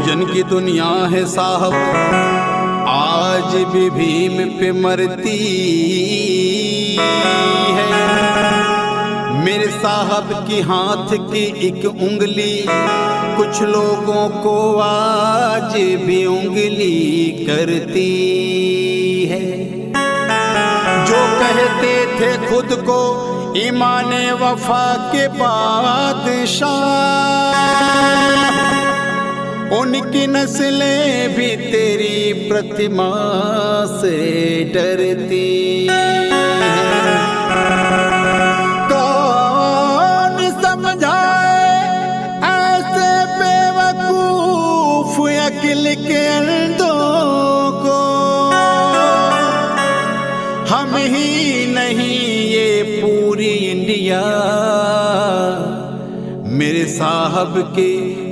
बहुजन की दुनिया है साहब, आज भी भीम पे मरती है। मेरे साहब की हाथ की एक उंगली कुछ लोगों को आज भी उंगली करती है। जो कहते थे खुद को ईमान वफा के बादशाह, उनकी नस्लें भी तेरी प्रतिमा से डरती हैं। कौन समझाए ऐसे बेवकूफ अक्ल के अंधों को, हम ही नहीं ये पूरी इंडिया मेरे साहब के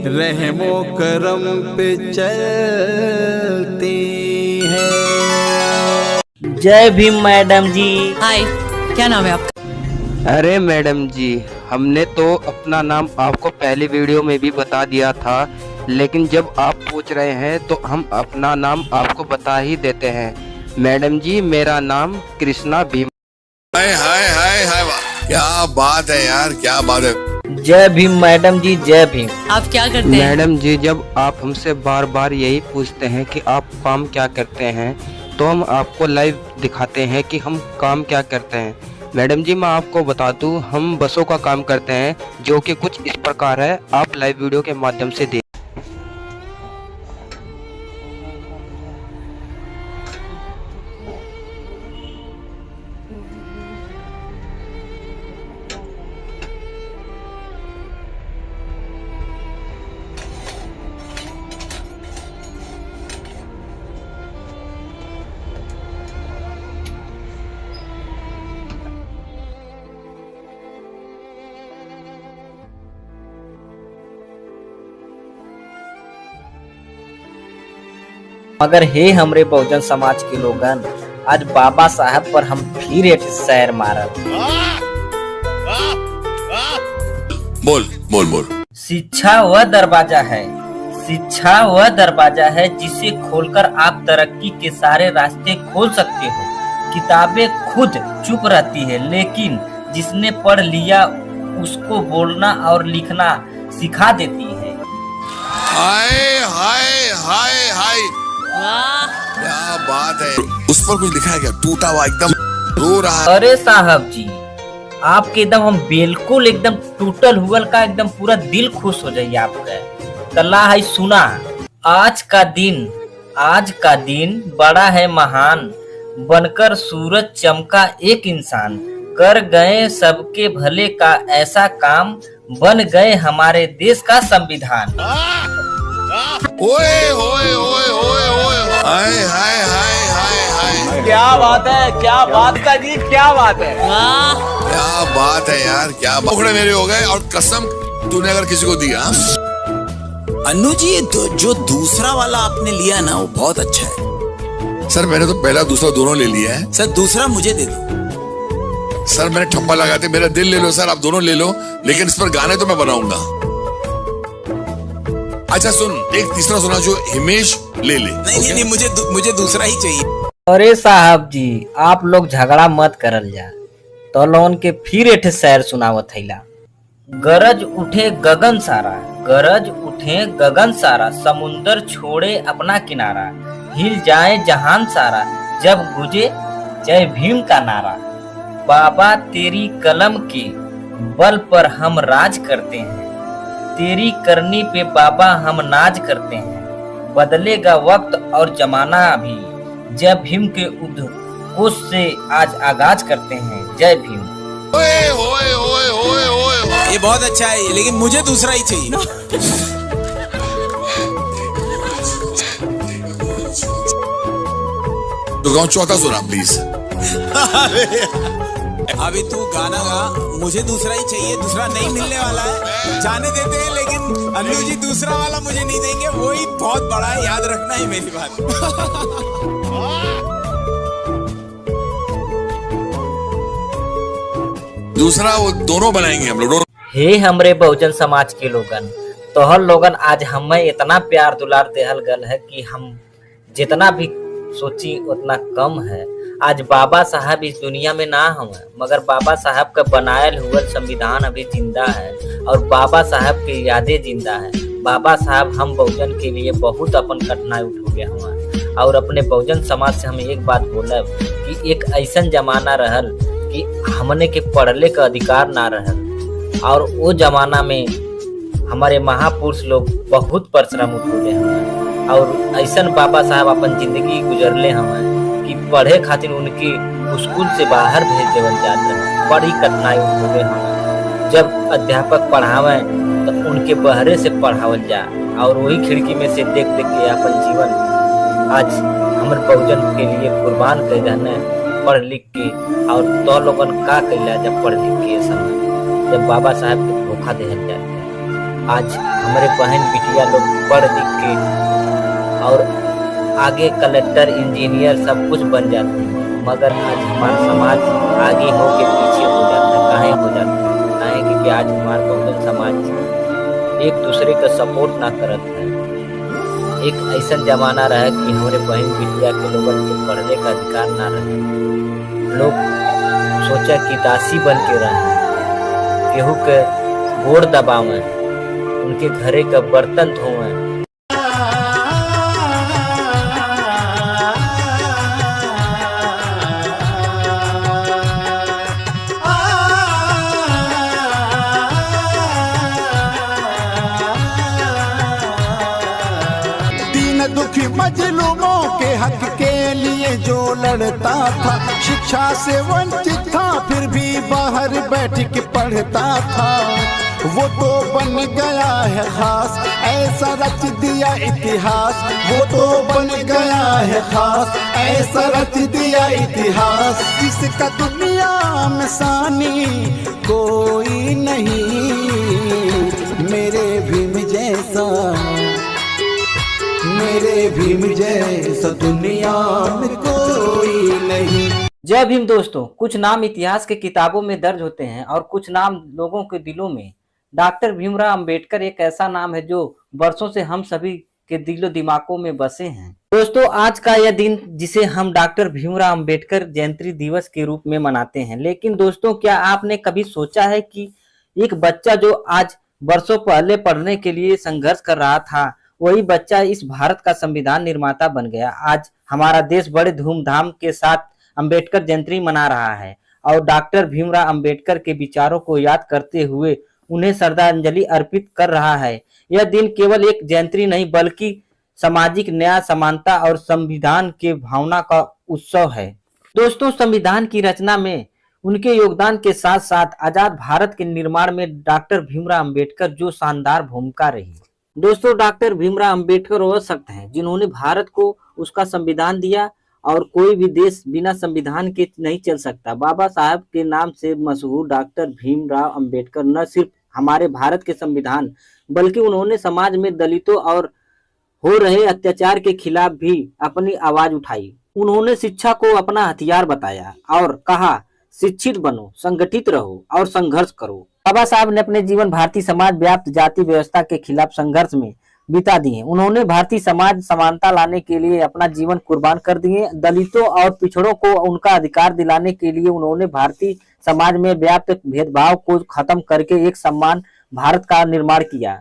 रहमो करम पे चलते हैं। जय भीम मैडम जी। हाय, क्या नाम है आपका? अरे मैडम जी, हमने तो अपना नाम आपको पहली वीडियो में भी बता दिया था, लेकिन जब आप पूछ रहे हैं तो हम अपना नाम आपको बता ही देते हैं। मैडम जी, मेरा नाम कृष्णा भीम। हाय हाय हाय हाय, क्या बात है यार, क्या बात है। जय भीम मैडम जी, जय भीम। आप क्या करते हैं? मैडम जी, जब आप हमसे बार बार यही पूछते हैं कि आप काम क्या करते हैं, तो हम आपको लाइव दिखाते हैं कि हम काम क्या करते हैं। मैडम जी, मैं आपको बता दूं, हम बसों का काम करते हैं, जो कि कुछ इस प्रकार है। आप लाइव वीडियो के माध्यम से देख। मगर हे हमरे बहुजन समाज के लोगन, आज बाबा साहब पर हम फिर एक सैर मारब। बोल बोल बोल। शिक्षा वह दरवाजा है, शिक्षा वह दरवाजा है जिसे खोलकर आप तरक्की के सारे रास्ते खोल सकते हो। किताबें खुद चुप रहती है, लेकिन जिसने पढ़ लिया उसको बोलना और लिखना सिखा देती है। हाय हाय हाय हाय, वाह, क्या बात है। उस पर कुछ लिखा है क्या? टूटा हुआ एकदम रो रहा है। अरे साहब जी, आपके एकदम हम बिल्कुल एकदम टूटल हुआ का एकदम पूरा दिल खुश हो जाइए आपका। तल्ला है सुना, आज का दिन बड़ा है महान, बनकर सूरज चमका एक इंसान, कर गए सबके भले का ऐसा काम, बन गए हमारे देश का संविधान। ओए ओए ओए ओए ओए, हाय हाय हाय हाय हाय, क्या बात है, क्या बात का जी, क्या बात है। वाह, क्या बात है यार, क्या पकड़े मेरे हो गए। और कसम तूने अगर किसी को दिया। अन्नू जी, जो दूसरा वाला आपने लिया ना, वो बहुत अच्छा है। सर मैंने तो पहला दूसरा दोनों ले लिया है। सर दूसरा मुझे दे दो। सर मैंने ठप्पा लगाते मेरा दिल ले लो सर, आप दोनों ले लो, लेकिन इस पर गाने तो मैं बनाऊंगा। अच्छा सुन, एक तीसरा सुना जो हिमेश ले ले। नहीं नहीं, मुझे दूसरा ही चाहिए। अरे साहब जी, आप लोग झगड़ा मत करल जा, तो लोन के फिर एक शहर सुनावत हैला। गरज उठे गगन सारा, गरज उठे गगन सारा, समुंदर छोड़े अपना किनारा, हिल जाए जहान सारा, जब गुजे जय भीम का नारा। बाबा तेरी कलम के बल पर हम राज करते हैं, तेरी करनी पे बाबा हम नाज करते हैं। बदलेगा वक्त और जमाना भी, जय भीम के उद्घोष से आज आगाज करते हैं। जय भीम। ओए ओए ओए ओए ओए, ये बहुत अच्छा है, लेकिन मुझे दूसरा ही चाहिए। तो गाँव चौथा सुना प्लीज। अभी तू गाना गा, मुझे दूसरा ही चाहिए, दूसरा नहीं मिलने वाला है। जाने देते हैं, लेकिन अन्नू जी दूसरा वाला मुझे नहीं देंगे, वो ही बहुत बड़ा है, याद रखना है मेरी बात। दूसरा वो दोनों बनाएंगे हम लोग। हे हमरे बहुजन समाज के लोगन, तोहर लोगन आज हमें इतना प्यार दुलार देहल गल है कि हम जितना भी सोची उतना कम है। आज बाबा साहब इस दुनिया में ना हवे, मगर बाबा साहब का बनायल हुआ संविधान अभी जिंदा है और बाबा साहब की यादें जिंदा है। बाबा साहब हम बहुजन के लिए बहुत अपन कठिनाई उठोगे हमारे, और अपने बहुजन समाज से हम एक बात बोलब कि एक ऐसा जमाना रहल कि हमने के पढ़ले का अधिकार ना रहल, और वो जमाना में हमारे महापुरुष लोग बहुत परिश्रम उठोले हमें, और ऐसा बाबा साहब अपन जिंदगी गुजरले हमें कि पढ़े खातिर उनकी स्कूल से बाहर भेज देवल जाते हैं। बड़ी कठिनाई उठोले हमें, जब अध्यापक पढ़ावे तो उनके बहरे से पढ़ावल जा, और वही खिड़की में से देख देख के अपन जीवन आज हमारे बहुजन के लिए कुर्बान कर देने पढ़ लिख के। और तो लोगन का कैला जब पढ़ लिख के समय जब बाबा साहब के धोखा देहल जाए, आज हमारे बहन बिटिया लोग पढ़ लिख के और आगे कलेक्टर इंजीनियर सब कुछ बन जाते हैं, मगर आज हमारा समाज आगे हो के पीछे हो जाता है। काहे हो जाता है? काहे क्योंकि आज हमारा बहुजन समाज एक दूसरे का सपोर्ट ना करत है। एक ऐसा जमाना रहा कि हमारे बहन बिटिया के लोगन के पढ़ने का अधिकार ना रहे। लोग सोचा कि दासी बन के रहे, केहू के गोड़ दबावे, उनके घरे का बर्तन धोवे। दुखी मजलूमों के हक के लिए जो लड़ता था, शिक्षा से वंचित था फिर भी बाहर बैठ के पढ़ता था, वो तो बन गया है खास, ऐसा रच दिया इतिहास। वो तो बन गया है खास, ऐसा रच दिया इतिहास, जिसका दुनिया में सानी कोई नहीं, मेरे भीम जैसा, मेरे भीम जैसा दुनिया में कोई नहीं। जय भीम दोस्तों, कुछ नाम इतिहास के किताबों में दर्ज होते हैं और कुछ नाम लोगों के दिलों में। डॉक्टर भीमराव अंबेडकर एक ऐसा नाम है जो वर्षों से हम सभी के दिलो दिमागों में बसे हैं। दोस्तों, आज का यह दिन जिसे हम डॉक्टर भीमराव अंबेडकर जयंती दिवस के रूप में मनाते हैं, लेकिन दोस्तों क्या आपने कभी सोचा है कि एक बच्चा जो आज वर्षों पहले पढ़ने के लिए संघर्ष कर रहा था, वही बच्चा इस भारत का संविधान निर्माता बन गया। आज हमारा देश बड़े धूमधाम के साथ अंबेडकर जयंती मना रहा है और डॉक्टर भीमराव अंबेडकर के विचारों को याद करते हुए उन्हें श्रद्धांजलि अर्पित कर रहा है। यह दिन केवल एक जयंती नहीं बल्कि सामाजिक न्याय, समानता और संविधान के भावना का उत्सव है। दोस्तों, संविधान की रचना में उनके योगदान के साथ साथ आजाद भारत के निर्माण में डॉक्टर भीमराव अंबेडकर जो शानदार भूमिका रही। दोस्तों, डॉक्टर भीमराव अंबेडकर वो शख्स हैं जिन्होंने भारत को उसका संविधान दिया और कोई भी देश बिना संविधान के नहीं चल सकता। बाबा साहब के नाम से मशहूर डॉक्टर भीमराव अंबेडकर न सिर्फ हमारे भारत के संविधान बल्कि उन्होंने समाज में दलितों और हो रहे अत्याचार के खिलाफ भी अपनी आवाज उठाई। उन्होंने शिक्षा को अपना हथियार बताया और कहा, शिक्षित बनो, संगठित रहो और संघर्ष करो। बाबा साहब ने अपने जीवन भारतीय समाज व्याप्त जाति व्यवस्था के खिलाफ संघर्ष में बिता दिए। उन्होंने भारतीय समाज समानता लाने के लिए अपना जीवन कुर्बान कर दिए। दलितों और पिछड़ों को उनका अधिकार दिलाने के लिए उन्होंने भारतीय समाज में व्याप्त भेदभाव को खत्म करके एक समान भारत का निर्माण किया।